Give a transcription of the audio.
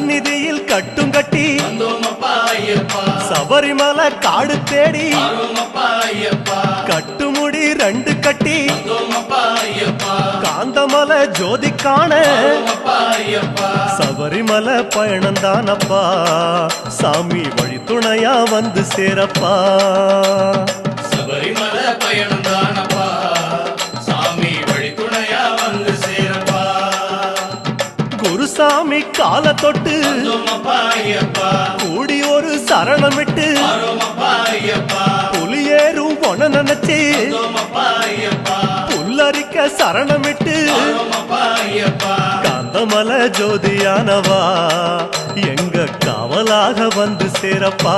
சந்நிதியில் கட்டும் கட்டி சபரிமலை காடு தேடி கட்டுமுடி 2 கட்டி காந்தமலை ஜோதி காண சபரிமலை பயணந்தானப்பா சாமி வழி துணையா வந்து சேரப்பா சபரிமலை பயணந்தானப்பா சாமி வழி துணையா வந்து சேரப்பா குருசாமி கால தொட்டு கூடி ஒரு சரணமிட்டு புலியேறும் பொன நினைச்சு புல்லரிக்க சரணமிட்டு காந்தமலை ஜோதியானவா எங்க காவலாக வந்து சேரப்பா